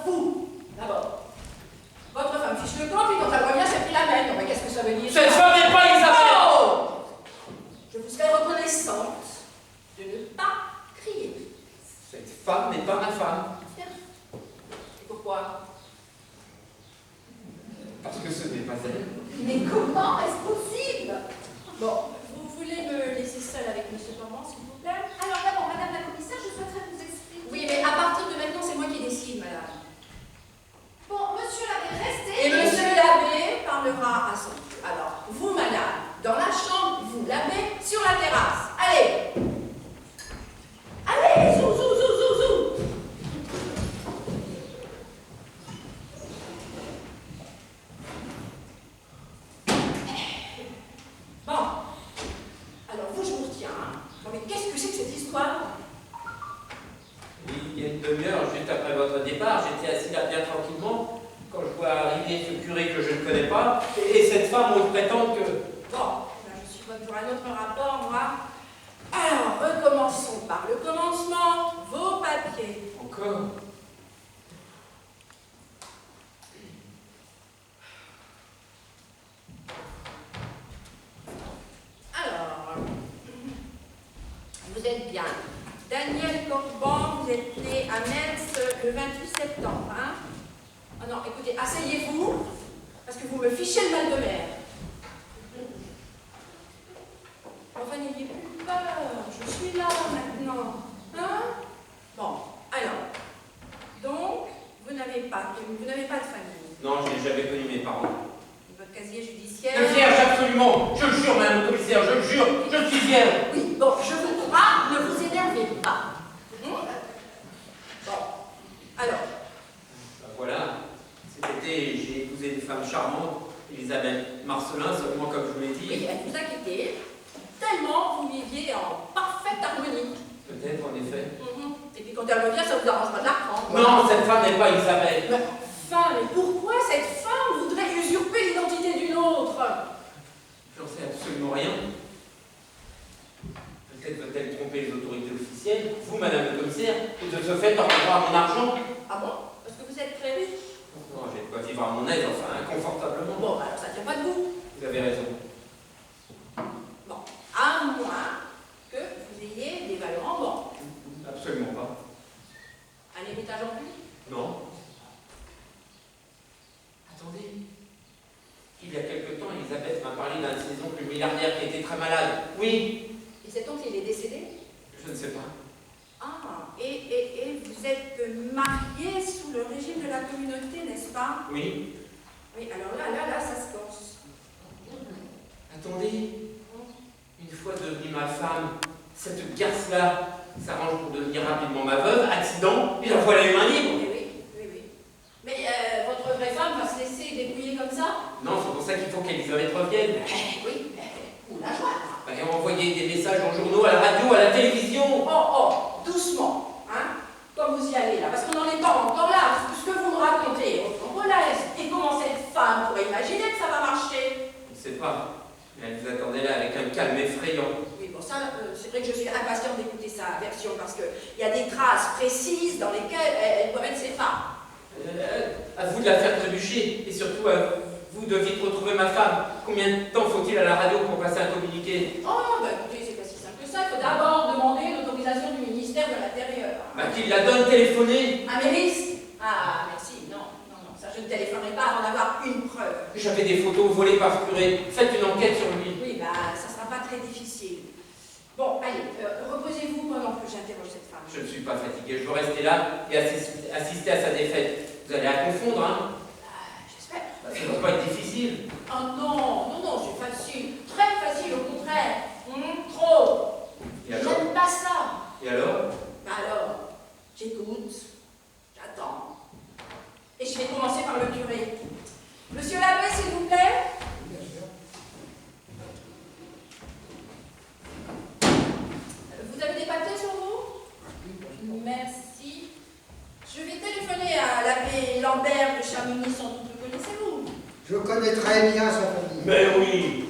vous, d'abord. Votre femme fiche le camp, puis quand elle revient, c'est pris la même. Non, mais qu'est-ce que ça veut dire? Cette femme n'est pas Isabelle! Oh! Je vous serais reconnaissante de ne pas crier. Cette femme n'est pas ma femme. Et pourquoi? Parce que ce n'est pas elle. Mais comment est-ce possible? Bon, vous voulez me laisser seule avec M. Torrent, s'il vous plaît? Alors d'abord, Madame la Commissaire, je souhaiterais vous expliquer... Oui, mais à partir de maintenant, c'est moi qui décide, madame. Bon, Monsieur l'abbé, restez... Et monsieur l'abbé parlera à son tour. Alors, vous, madame, dans la chambre, vous, l'abbé, sur la terrasse. Allez! Allez, zou, zou, zou, zou, zou! Bon. Alors, vous, je vous retiens. Hein. Bon, mais qu'est-ce que c'est que cette histoire? Il y a une demi-heure, juste après votre départ, j'étais assis là bien tranquillement, quand je vois arriver ce curé que je ne connais pas, et cette femme ose prétendre que... Bon, là, je suis bonne pour un autre rapport, moi. Alors, recommençons par le commencement. Vos papiers. Encore? Alors, vous êtes bien. Daniel Corban, vous êtes né à Metz le 28 septembre, hein? Ah non, écoutez, asseyez-vous, parce que vous me fichez le mal de mer. Enfin, n'ayez plus peur, je suis là maintenant. Hein? Bon, alors, donc, vous n'avez pas de famille. Non, je n'ai jamais connu mes parents. Et votre casier judiciaire? Je vierge, absolument! Je le jure, madame le commissaire, je le jure, je suis vierge! Oui, bon, je vous crois, ne vous énervez pas. Bon, alors. Ben voilà, cet été, j'ai épousé une femme charmante, Elisabeth Marcelin, seulement comme je vous l'ai dit. Oui, elle vous a quitté, tellement vous viviez en parfaite harmonie. Peut-être, en effet. Et puis quand elle revient, ça vous arrange pas de la prendre. Non, cette femme n'est pas Isabelle. Mais enfin, mais pourquoi cette femme voudrait usurper l'identité d'une autre? J'en sais absolument rien. Peut-être veut-elle tromper les autorités officielles, vous, madame le commissaire, et de ce fait en avoir mon argent. Ah bon? Parce que vous êtes très riche? Non, j'ai de quoi vivre à mon aise, enfin, confortablement. Bon, alors ça tient pas de vous. Vous avez raison. Bon, à moins que vous ayez des valeurs en banque. Absolument pas. Un héritage en plus? Non. Attendez. Il y a quelque temps, Elisabeth m'a parlé d'un de ses oncles milliardaire qui était très malade. Oui. Et cet oncle, il est décédé? Je ne sais pas. Ah, et vous êtes marié sous le régime de la communauté, n'est-ce pas? Oui. Oui, alors là, ça se corse. Attendez. Une fois devenue ma femme, cette garce-là s'arrange pour devenir rapidement ma veuve, accident, et la voilà eu un libre. Oui. Mais votre vraie femme va se laisser dépouiller comme ça? Non, c'est pour ça qu'il faut qu'Elisabeth revienne. Oui, ou la joie. Et envoyer des messages en journaux, à la radio, à la télévision. Oh, doucement, hein, comme vous y allez là, parce qu'on n'en est pas encore là, parce que ce que vous me racontez, on relaisse. Et comment cette femme pourrait imaginer que ça va marcher? Je ne sais pas. Mais elle vous attendait là avec un calme effrayant. Oui, bon, ça, c'est vrai que je suis impatiente d'écouter sa version, parce qu'il y a des traces précises dans lesquelles elle pourrait mettre ses femmes. À vous de la faire trébucher, et surtout à vous de vite retrouver ma femme. Combien de temps faut-il à la radio pour passer un communiqué? Oh, bah écoutez, c'est pas si simple que ça. Il faut d'abord demander l'autorisation du ministère de l'Intérieur. Bah qu'il la donne téléphoner. Un mériste? Ah, merci, non, ça je ne téléphonerai pas avant d'avoir une preuve. J'avais des photos volées par ce curé. Faites une enquête sur lui. Oui, bah ça sera pas très difficile. Bon, allez, reposez-vous pendant que j'interroge cette femme. Je ne suis pas fatigué, je veux rester là et assister à sa défaite. Vous allez la confondre, hein? J'espère. Bah, ça ne doit pas être difficile. Oh non, c'est facile. Très facile, au contraire. Trop. Et alors? J'aime pas ça. Et alors? Bah alors, j'écoute, j'attends. Et je vais commencer par le curé. Monsieur l'abbé, s'il vous plaît. Vous avez des papiers sur vous? Merci. Je vais téléphoner à l'abbé Lambert de Chamonix, sans doute le connaissez-vous? Je connais très bien sa famille. Mais oui.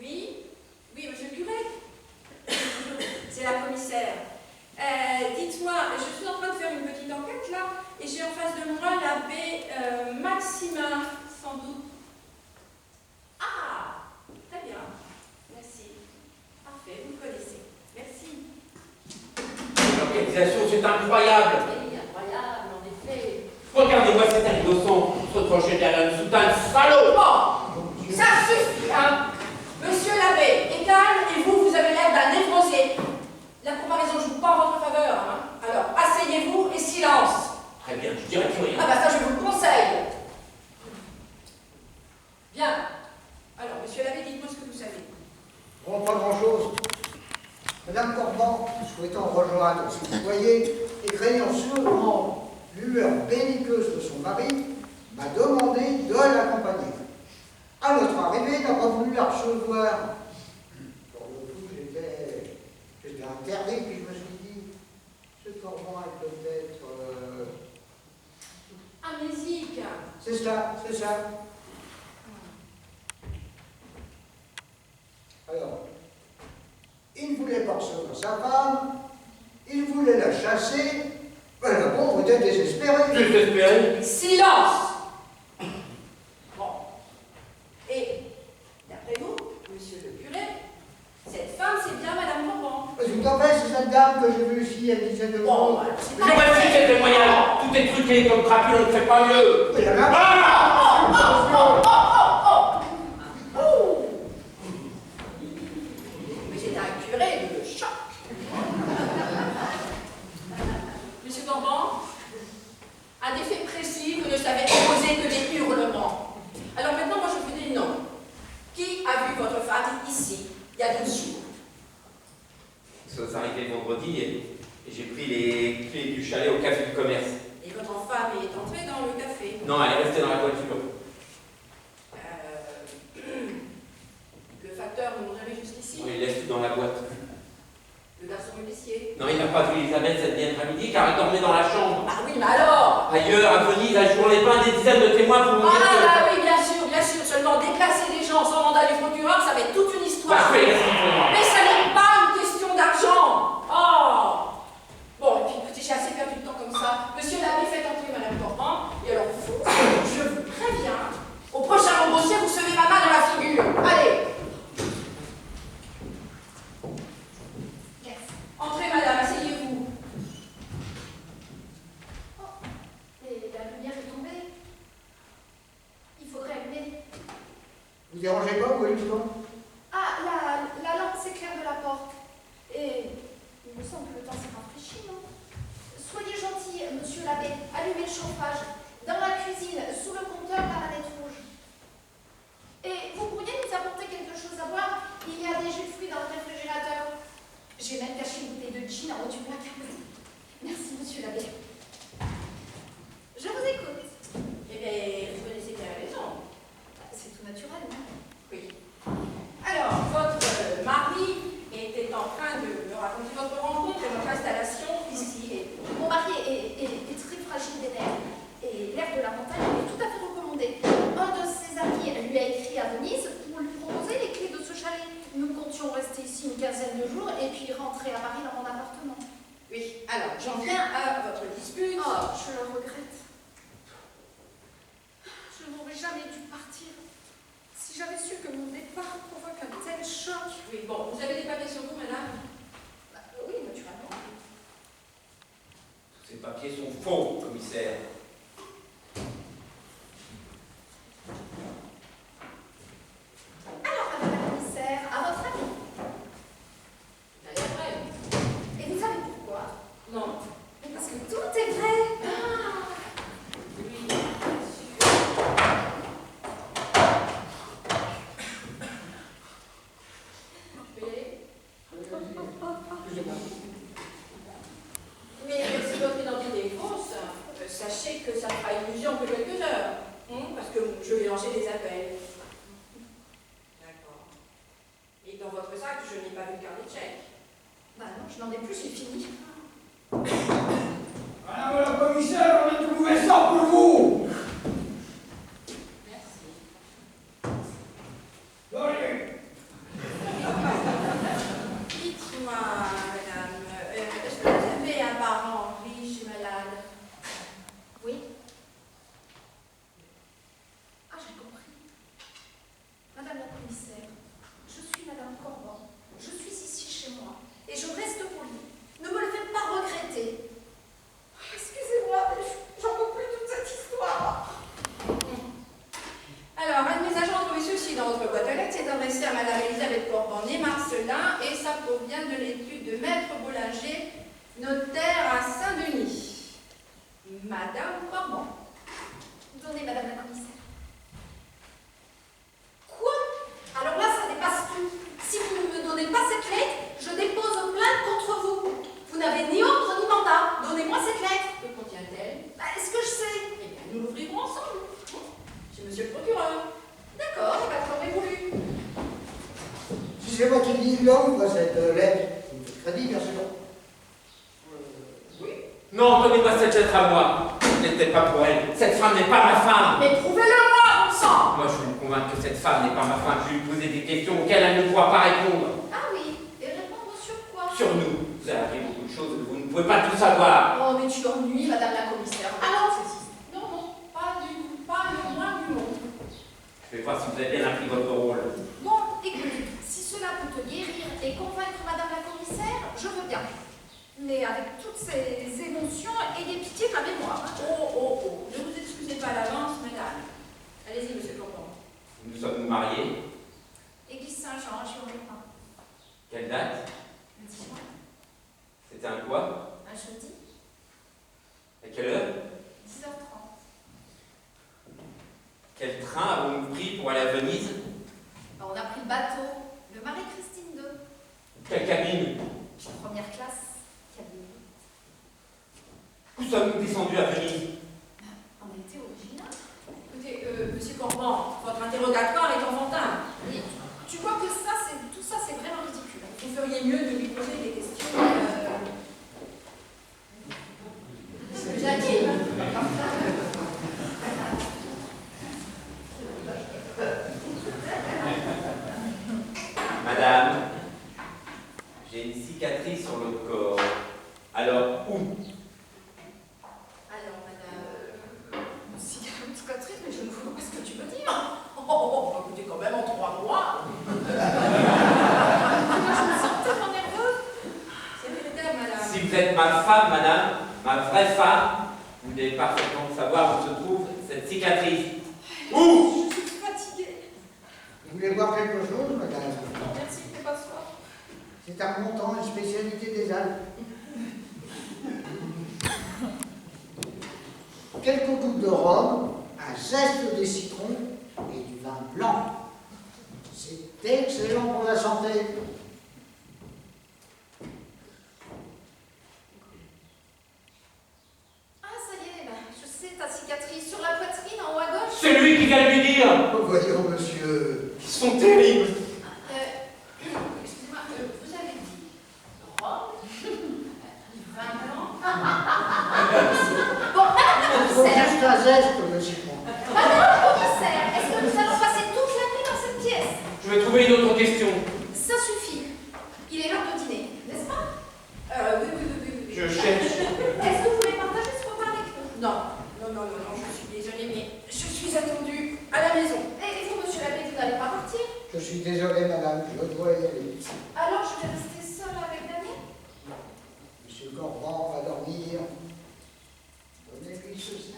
Oui, monsieur le curé. C'est la commissaire. sans doute. Ah, très bien. Merci. Parfait, vous le connaissez. Merci. L'organisation, c'est incroyable. Oui, incroyable, en effet. Regardez-moi cet innocent se trancher derrière une soutane salaud. Bon, ça suffit, hein. Monsieur l'abbé est calme et vous avez l'air d'un névrosé. La comparaison ne joue pas en votre faveur, hein. Alors, asseyez-vous et silence. Très bien, je dirais plus rien. Ah bah ça, je vous le conseille. Bien. Alors, monsieur l'abbé, dites-moi ce que vous savez. Bon, pas grand-chose. Madame Corban, souhaitant rejoindre ses foyers et craignant sûrement l'humeur belliqueuse de son mari, m'a demandé de l'accompagner. À notre arrivée, n'a pas voulu la recevoir. Pour le coup, j'étais interdit, puis je me suis dit, ce Corban est peut-être... Amnésique. C'est ça, c'est ça. Alors, il ne voulait pas recevoir sa femme, il voulait la chasser, ben, la pauvre était désespérée. Désespéré. Silence. Bon. Et, d'après vous, monsieur le curé, cette femme, c'est bien Madame Corban. Tout à fait, c'est cette dame que j'ai vue ici, il y a une dizaine de Bon, jours. alors, c'est Je refuse ces témoignages. Tout est truqué comme Crapule, on ne fait pas mieux. Il y en a Mais c'est un curé de choc. Monsieur Corban, à des faits précis, vous ne savez opposer que des hurlements. Alors maintenant, moi, je vous dis non. Qui a vu votre femme ici, il y a 12 jours? Nous sommes arrivés vendredi et j'ai pris les clés du chalet au café du commerce. Et votre femme est entrée dans le café. Non, elle est restée dans la voiture. Le facteur vous nous avait jusqu'ici. On les laisse tout dans la boîte. Le garçon épicier. Non, il n'a pas vu Elisabeth cette nuit après-midi car elle dormait dans la chambre. Ah oui, mais alors? Ailleurs, à Venise, à Jour-les-Bains, des dizaines de témoins pour vous dire que... Ah oui, bien sûr. Seulement déplacer des gens sans mandat du procureur, ça va être toute une histoire. Bah, je fais les renseignements. Mais ça n'est pas une question d'argent. Oh. Bon, et puis écoutez, j'ai assez perdu de temps comme ça. Monsieur l'abbé, faites entrer Madame Corban. Et alors vous, je vous préviens, au prochain embauché, vous sevez ma main dans la figure. Allez. Merci. Entrez, madame, asseyez-vous. Oh, et la lumière est tombée. Il faudrait allumer. Vous dérangez pas, vous, Houston? Ah, la lampe s'éclaire de la porte. Et il me semble que le temps s'est rafraîchi, non? Soyez gentil, monsieur l'abbé. Allumez le chauffage. Dans la cuisine, sous le compteur, la manette rouge. Et vous pourriez nous apporter quelque chose à boire? Il y a des jus de fruits dans le réfrigérateur. J'ai même caché une bouteille de gin en haut du placard. Merci, monsieur l'abbé. Je vous écoute. Eh bien, vous connaissez bien raison. C'est tout naturel, non? Oui. Alors, votre mari était en train de me raconter votre rencontre et votre installation ici. Et Mon mari est très fragile des nerfs et l'air de la montagne lui est tout à fait recommandé. Un de ses amis lui a écrit à Venise pour lui proposer les clés de ce chalet. Nous comptions rester ici une quinzaine de jours et puis rentrer à Paris dans mon appartement. oui, alors, j'en viens à votre dispute. Oh, je le regrette. Je n'aurais jamais dû partir. Si j'avais su que mon départ provoque un tel choc. Oui, bon, vous avez des papiers sur vous, madame? Bah, oui, naturellement. Tous ces papiers sont faux, commissaire. Alors, madame la commissaire, à votre avis. Ça a l'air vrai. Et vous savez pourquoi? Non. Mais parce que tout est vrai. Ah, oui, bien sûr. Mais, Excusez-moi. mais si votre identité est fausse, sachez que ça fera illusion que quelques heures. Parce que je vais lancer des appels. D'accord. Et dans votre sac, je n'ai pas vu le carnet de chèque. Bah non, je n'en ai plus, j'ai fini. Madame la commissaire, on a trouvé ça pour vous. Merci. Donnez. Dites-moi, madame, est-ce que vous avez un parent riche et malade? Oui. Ah, j'ai provient de l'étude de Maître Bollinger, notaire à Saint-Denis. Madame Corban. Donnez, madame la commissaire. Quoi? Alors là, ça dépasse tout. Si vous ne me donnez pas cette lettre, je dépose plainte contre vous. Vous n'avez ni ordre ni mandat. Donnez-moi cette lettre. Que contient-elle? Est-ce que je sais? Eh bien, nous l'ouvrirons ensemble. Chez monsieur le procureur. D'accord, pas de problème voulu. Si c'est moi qui dis l'homme, cette lettre, vous me faites crédit, bien sûr. Oui. Non, donnez-moi cette lettre à moi. Ce n'était pas pour elle. Cette femme n'est pas ma femme. Mais prouvez-le-moi, bon sang! Moi, je veux me convaincre que cette femme n'est pas ma femme. Je vais lui poser des questions auxquelles elle ne pourra pas répondre. Ah oui, et répondre sur quoi? Sur nous, vous avez appris beaucoup de choses, vous ne pouvez pas tout savoir. Oh, mais tu ennuies, madame la commissaire. Alors, non, non, pas du tout, pas le moins du monde. Je vais voir si vous avez bien appris votre rôle. Bon, écoute, si cela peut te guérir et convaincre madame la commissaire, je veux bien. Mais avec toutes ces émotions, ayez pitié de la mémoire. Oh, ne vous excusez pas à l'avance, mesdames. Allez-y, monsieur Corban. Nous sommes mariés. Église Saint-Jean, Gironde. Quelle date? Le 10 juin, C'était un quoi? un jeudi, À quelle heure? 10h30. Quel train avons-nous pris pour aller à Venise? On a pris le bateau, le Marie-Christine II, Quelle cabine? première classe, cabine. Où sommes-nous descendus à Venise? On a été original. Écoutez, monsieur Corban, votre interrogatoire est enfantin. Et tu vois que tout ça, c'est vraiment ridicule. Vous feriez mieux de lui poser des questions plus intimes. Madame, j'ai une cicatrice sur le corps. Alors, où? Alors, madame, Si une cicatrice, mais je ne vois pas ce que tu veux dire. écoutez, quand même, en 3 mois. Je me sens tellement nerveuse. C'est véritable, madame. Si vous êtes ma femme, madame, ma vraie femme, vous devez parfaitement savoir où se trouve cette cicatrice. Où? Je suis fatiguée. Vous voulez voir quelque chose, madame? Non, merci, fais pas soif. C'est un montant, une spécialité des Alpes. Quelques gouttes de rhum, un zeste de citron et du vin blanc. C'est excellent pour la santé. Ah, ça y est, je sais, ta cicatrice sur la poitrine, en haut à gauche. C'est lui qui vient de lui dire. Oh, voyons, monsieur. Ils sont terribles. Excusez-moi, vous avez dit rhum, vin blanc. Bon, madame la Il faut commissaire. juste un zeste de citron. Madame la commissaire, est-ce que nous allons passer toute la nuit dans cette pièce? Je vais trouver une autre question. Ça suffit. Il est l'heure de dîner, n'est-ce pas? Oui. Je cherche. Est-ce que vous voulez partager ce repas avec nous? Non, je suis désolée, mais je suis attendue à la maison. Et vous, monsieur l'abbé, vous n'allez pas partir? Je suis désolé, madame, je dois y aller. Alors, je vais rester seule avec Daniel? Monsieur Corban va dormir. Donnez-lui ceci.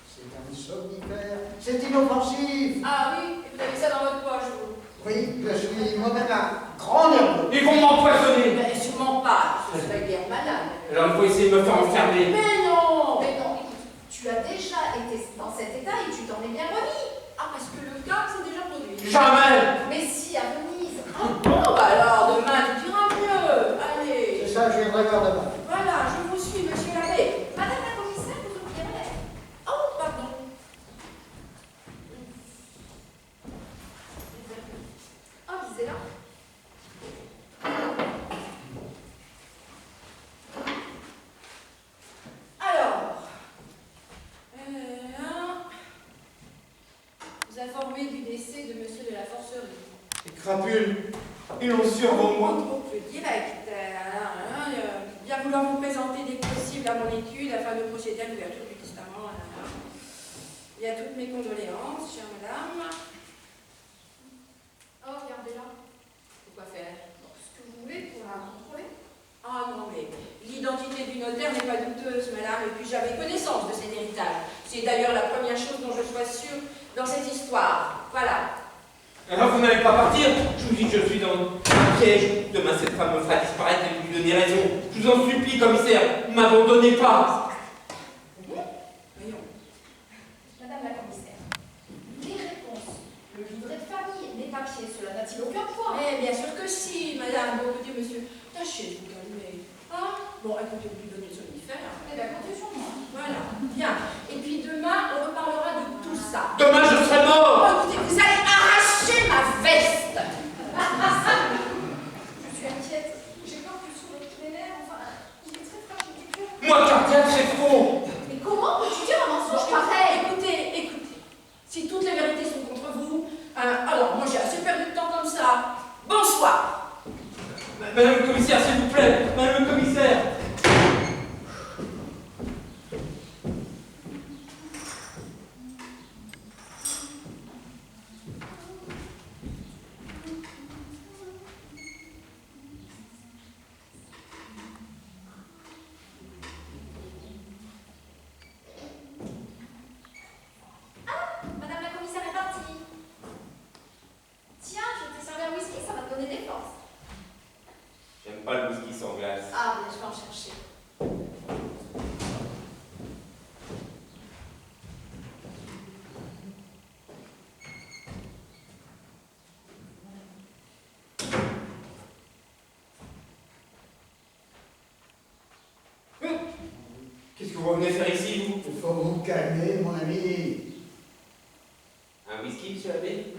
C'est un somnifère. C'est inoffensif. Ah oui, et vous avez ça dans votre poche, vous. Oui, je suis moi-même un grand nerveux. Ils vont m'empoisonner. Mais sûrement pas, je serais bien malade. Alors il faut essayer de me faire enfermer. Mais non. Écoute, tu as déjà été dans cet état et tu t'en es bien remis. Ah, parce que le cas s'est déjà produit. Jamais. Mais si, à Venise. Bon, bah alors, demain, tout ira mieux. Allez. C'est ça, je viendrai voir demain. Voilà, je vous suis, monsieur l'abbé. Madame la commissaire, vous oublierez. Oh, pardon. Oh, lisez-la. Alors, vous informez du décès de monsieur de la Forcerie. Les crapules, ils l'ont su avant moi. Plus direct. Bien vouloir vous présenter dès que possible à mon étude afin de procéder à l'ouverture du testament. Il y a toutes mes condoléances, chère madame. Oh, regardez-la. Pourquoi faire? Ce que vous voulez pour la contrôler. Ah non, mais l'identité du notaire n'est pas douteuse, madame, et puis j'avais connaissance de cet héritage. C'est d'ailleurs la première chose dont je sois sûre dans cette histoire. Voilà. Alors vous n'allez pas partir. Je vous dis que je suis dans un piège. Demain cette femme me fera disparaître. donner raison. Je vous en supplie, commissaire, ne m'abandonnez pas. Voyons. Madame la commissaire, les réponses. Le livret de famille, les papiers, cela n'a-t-il aucun poids? Eh bien sûr que si, madame. Bon, écoutez, monsieur, tâchez de vous calmer. Hein? Bon, écoutez, vous lui donnez le somnifère. Eh bien, comptez sur moi. Voilà, bien. Et puis demain, on reparlera de tout ça. Demain, je serai mort. Oh, écoutez, vous allez arracher ma veste. Je suis inquiète. J'ai peur que sous votre nerfs, enfin, il est très fragile du cœur. Moi, cardiaque, c'est faux. Mais comment peux-tu dire un mensonge Bon, pareil? écoutez. Si toutes les vérités sont contre vous, alors moi j'ai assez perdu de temps comme ça. Bonsoir. Madame le commissaire, s'il vous plaît. Madame le commissaire. Madame la commissaire est partie. Tiens, je t'ai servi un whisky, ça va te donner des forces. J'aime pas le whisky sans glace. Ah, bien, je vais en chercher. Qu'est-ce que vous revenez faire ici, vous? Il faut vous calmer, mon ami. Un whisky, monsieur l'abbé?